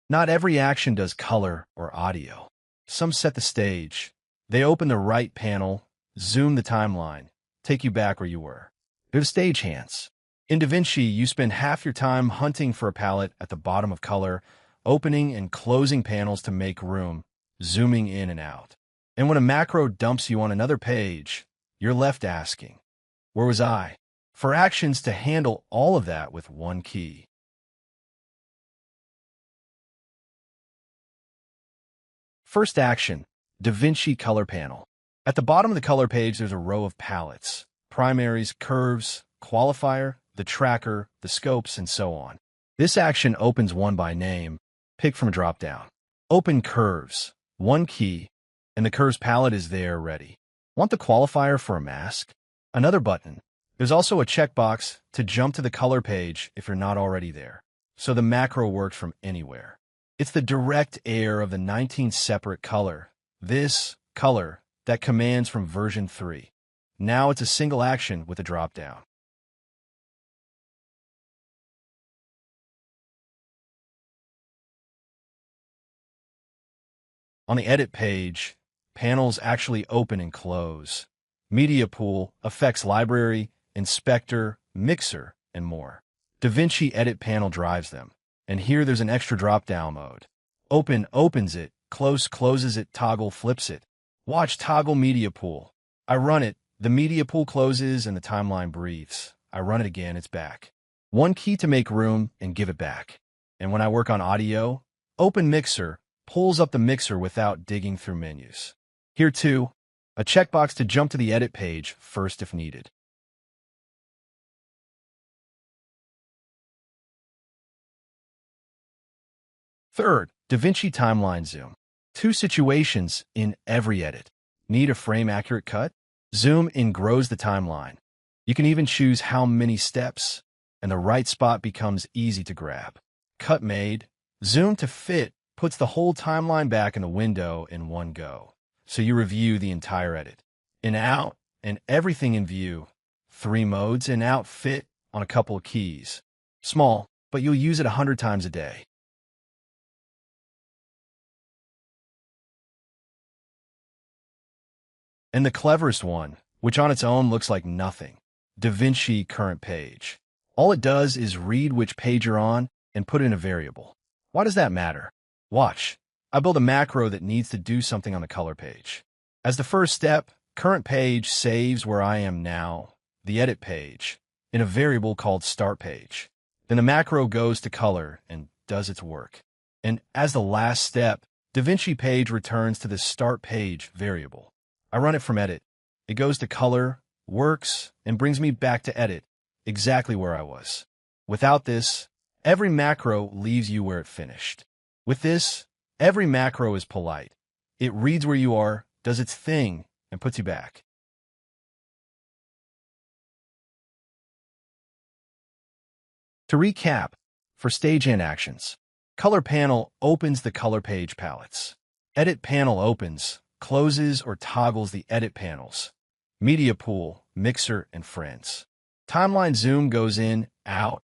Not every action does color or audio. Some set the stage. They open the right panel, zoom the timeline, take you back where you were. They're the stagehands. In DaVinci, you spend half your time hunting for a palette at the bottom of color, opening and closing panels to make room, zooming in and out. And when a macro dumps you on another page, you're left asking, where was I? For actions to handle all of that with one key. First action, DaVinci Color Panel. At the bottom of the color page, there's a row of palettes, primaries, curves, qualifier, the tracker, the scopes, and so on. This action opens one by name, pick from a drop-down. Open curves, one key, and the curves palette is there ready. Want the qualifier for a mask? Another button. There's also a checkbox to jump to the color page if you're not already there. So the macro works from anywhere. It's the direct heir of the 19 separate color. This color that commands from version 3. Now it's a single action with a drop-down. On the edit page, panels actually open and close. Media pool, effects library, inspector, mixer, and more. DaVinci Edit panel drives them. And here there's an extra drop-down mode. Open opens it, close closes it, toggle flips it. Watch toggle media pool. I run it, the media pool closes and the timeline breathes. I run it again, it's back. One key to make room and give it back. And when I work on audio, open mixer, pulls up the mixer without digging through menus. Here too, a checkbox to jump to the edit page first if needed. Third, DaVinci Timeline Zoom. 2 situations in every edit. Need a frame-accurate cut? Zoom in grows the timeline. You can even choose how many steps, and the right spot becomes easy to grab. Cut made. Zoom to fit puts the whole timeline back in the window in one go. So you review the entire edit. In out, and everything in view. 3 modes, in out fit on a couple of keys. Small, but you'll use it 100 times a day. And the cleverest one, which on its own looks like nothing, DaVinci Current Page. All it does is read which page you're on and put in a variable. Why does that matter? Watch. I build a macro that needs to do something on the color page. As the first step, Current Page saves where I am now, the edit page, in a variable called Start Page. Then the macro goes to color and does its work. And as the last step, DaVinci Page returns to the Start Page variable. I run it from edit. It goes to color, works, and brings me back to edit, exactly where I was. Without this, every macro leaves you where it finished. With this, every macro is polite. It reads where you are, does its thing, and puts you back. To recap, for stagehand actions, color panel opens the color page palettes. Edit panel opens, closes or toggles the edit panels. Media pool, mixer, and friends. Timeline zoom goes in, out,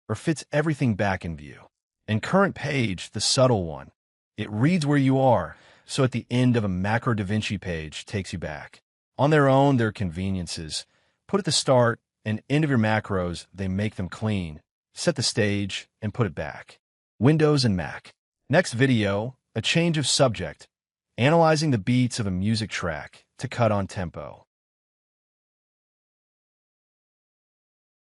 or fits everything back in view. And current page, the subtle one. It reads where you are, so at the end of a macro DaVinci page takes you back. On their own, they're conveniences. Put at the start and end of your macros, they make them clean. Set the stage and put it back. Windows and Mac. Next video, a change of subject. Analyzing the beats of a music track to cut on tempo.